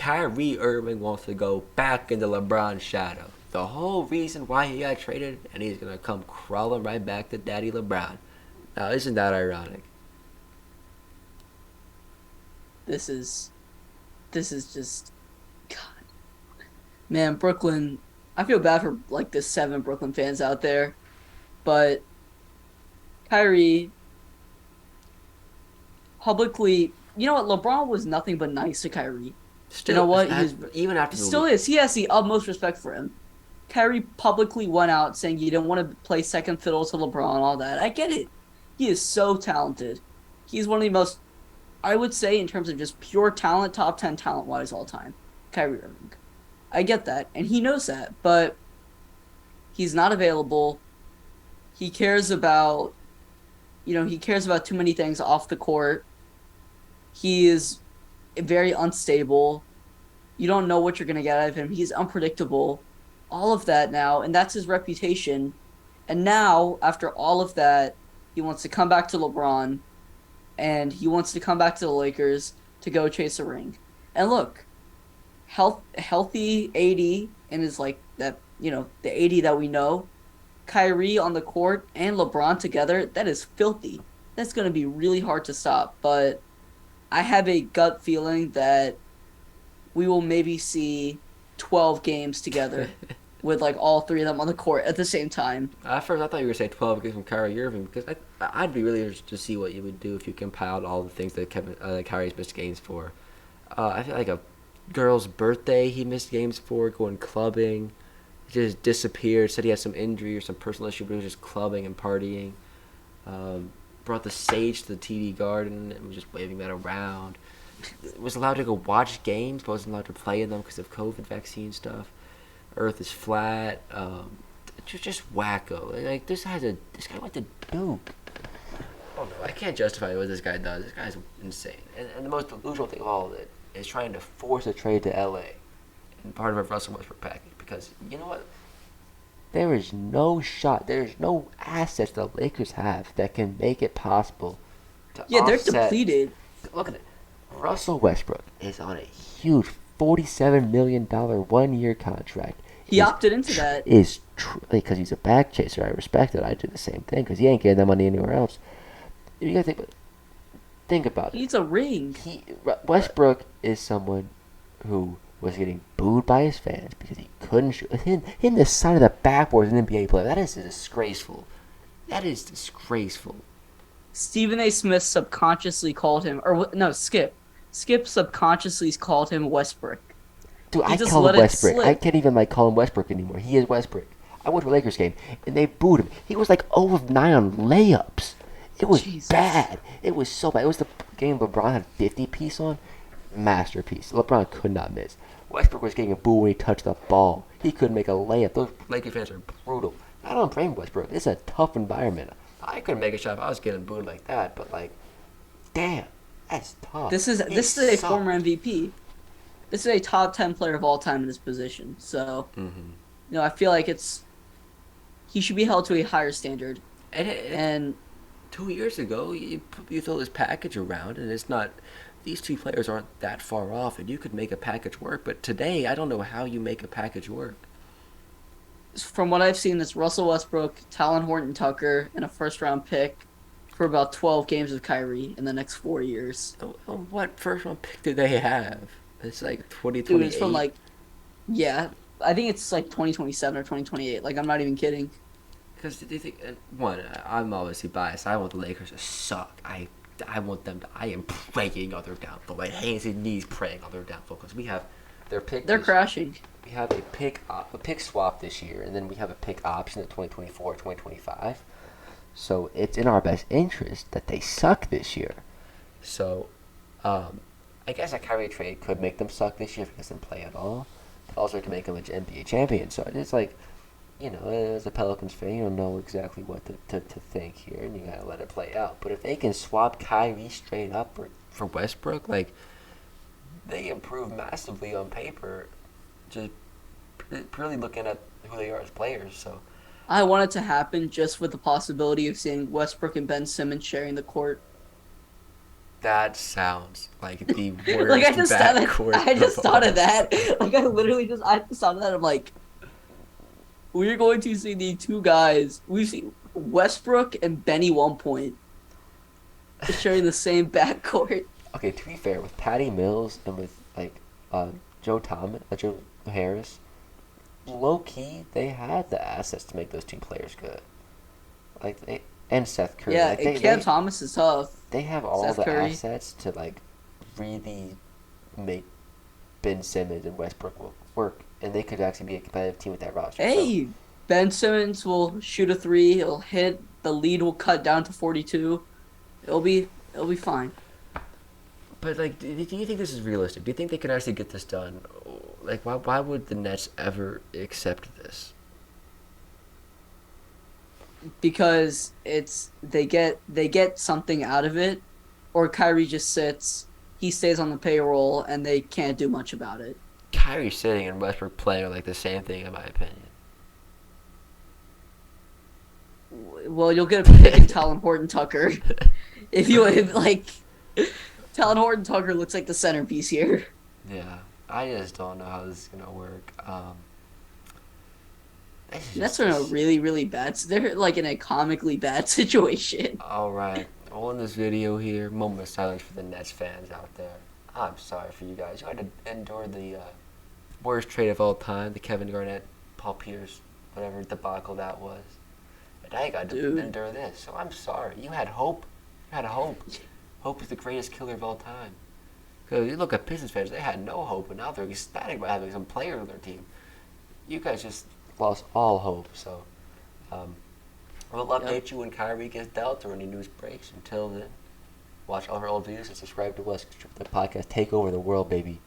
Kyrie Irving wants to go back into LeBron's shadow. The whole reason why he got traded, and he's gonna come crawling right back to Daddy LeBron. Now, isn't that ironic? This is just God. Man, Brooklyn. I feel bad for like the 7 Brooklyn fans out there, but Kyrie publicly, you know what? LeBron was nothing but nice to Kyrie. You know Still, what? He was, even after he the still is. He has the utmost respect for him. Kyrie publicly went out saying you don't want to play second fiddle to LeBron, all that. I get it. He is so talented. He's one of the most, I would say, in terms of just pure talent, top 10 talent wise all time. Kyrie Irving. I get that, and he knows that, but he's not available. He cares about, he cares about too many things off the court. He is very unstable. You don't know what you're going to get out of him. He's unpredictable. All of that now, and that's his reputation. And now, after all of that, he wants to come back to LeBron, and he wants to come back to the Lakers to go chase a ring. And look, healthy 80 and is like that, the 80 that we know. Kyrie on the court and LeBron together, that is filthy. That's going to be really hard to stop. But I have a gut feeling that we will maybe see 12 games together with like all 3 of them on the court at the same time. At first, I thought you were saying 12 games from Kyrie Irving because I'd be really interested to see what you would do if you compiled all the things that Kyrie's missed games for. I feel like a girl's birthday he missed games for, going clubbing. He just disappeared, said he had some injury or some personal issue, but he was just clubbing and partying. Brought the sage to the TD Garden and was just waving that around. Was allowed to go watch games, but wasn't allowed to play in them because of COVID vaccine stuff. Earth is flat. Just wacko. Like this guy went to Duke. Oh no, I can't justify what this guy does. This guy's insane. And the most delusional thing of all of it is trying to force a trade to LA and part of a Russell Westbrook package. Because you know what? There is no shot. There is no assets the Lakers have that can make it possible to Yeah, they're offset. depleted. Look at it. Russell Westbrook is on a huge $47 million 1-year contract. He opted into that. Is because he's a back chaser. I respect it. I do the same thing because he ain't getting that money anywhere else. You gotta think about He it. needs a ring. Westbrook is someone who was getting booed by his fans because he couldn't shoot. Hitting the side of the backboard as an NBA player. That is disgraceful. That is disgraceful. Stephen A. Smith subconsciously called him, or no, Skip. Skip subconsciously called him Westbrook. Dude, He I just call let him it Westbrook. slip. I can't even call him Westbrook anymore. He is Westbrook. I went to a Lakers game and they booed him. He was like 0 of 9 on layups. It was Jesus. bad. It was so bad. It was the game LeBron had 50 piece on. Masterpiece. LeBron could not miss. Westbrook was getting a boo when he touched the ball. He couldn't make a layup. Those Lakers fans are brutal. I don't blame Westbrook. It's a tough environment. I couldn't make a shot if I was getting booed like that. But damn, that's tough. This is a former MVP. This is a top 10 player of all time in this position. So, I feel like he should be held to a higher standard. And 2 years ago, you throw this package around, and it's not. These 2 players aren't that far off, and you could make a package work. But today, I don't know how you make a package work. from what I've seen, it's Russell Westbrook, Talon Horton Tucker, and a first-round pick for about 12 games of Kyrie in the next 4 years. What first-round pick do they have? It's like 2028. Dude, it's from yeah, I think it's like 2027 or 2028. Like, I'm not even kidding. Because do you think I'm obviously biased. I want the Lakers to suck. I want them to. I am praying on their downfall. My hands and knees praying on their downfall because we have their pick. They're crashing. We have a pick swap this year, and then we have a pick option at 2024, 2025. So it's in our best interest that they suck this year. So, I guess a Kyrie trade could make them suck this year if he doesn't play at all. Also, to make them an NBA champion. So it's like, as a Pelicans fan, you don't know exactly what to think here, and you gotta let it play out. But if they can swap Kyrie straight up for Westbrook, they improve massively on paper, just purely looking at who they are as players. So I want it to happen just with the possibility of seeing Westbrook and Ben Simmons sharing the court. That sounds like the worst Like backcourt. I just of thought all of that. time. Like I just thought of that. I'm like, we're going to see the two guys. We've seen Westbrook and Benny 1 point sharing the same backcourt. Okay, to be fair, with Patty Mills and with uh, Joe Harris, low key they had the assets to make those two players good. And Seth Curry. Yeah, and Cam Thomas is tough. They have all Seth the Curry. assets to really make Ben Simmons and Westbrook work, and they could actually be a competitive team with that roster. Hey, Ben Simmons will shoot a three. He'll hit. The lead will cut down to 42. It'll be fine. But do you think this is realistic? Do you think they can actually get this done? Why would the Nets ever accept this? Because they get something out of it, or Kyrie just sits. He stays on the payroll, and they can't do much about it. Kyrie sitting and Westbrook playing are the same thing, in my opinion. Well, you'll get a pick in Talon Horton Tucker. Talon Horton Tucker looks like the centerpiece here. Yeah, I just don't know how this is gonna work. Nets are in a really, really bad. They're in a comically bad situation. All right, we'll end this video here. Moment of silence for the Nets fans out there. I'm sorry for you guys. You had to endure the worst trade of all time, the Kevin Garnett, Paul Pierce, whatever debacle that was. And I got to endure this, so I'm sorry. You had hope. You had hope. Hope is the greatest killer of all time. Because you look at Pistons fans, they had no hope, and now they're ecstatic about having some player on their team. You guys just lost all hope, so we'll update you when Kyrie gets dealt or any news breaks. Until then, watch all our old videos and subscribe to us. The podcast take over the world, baby.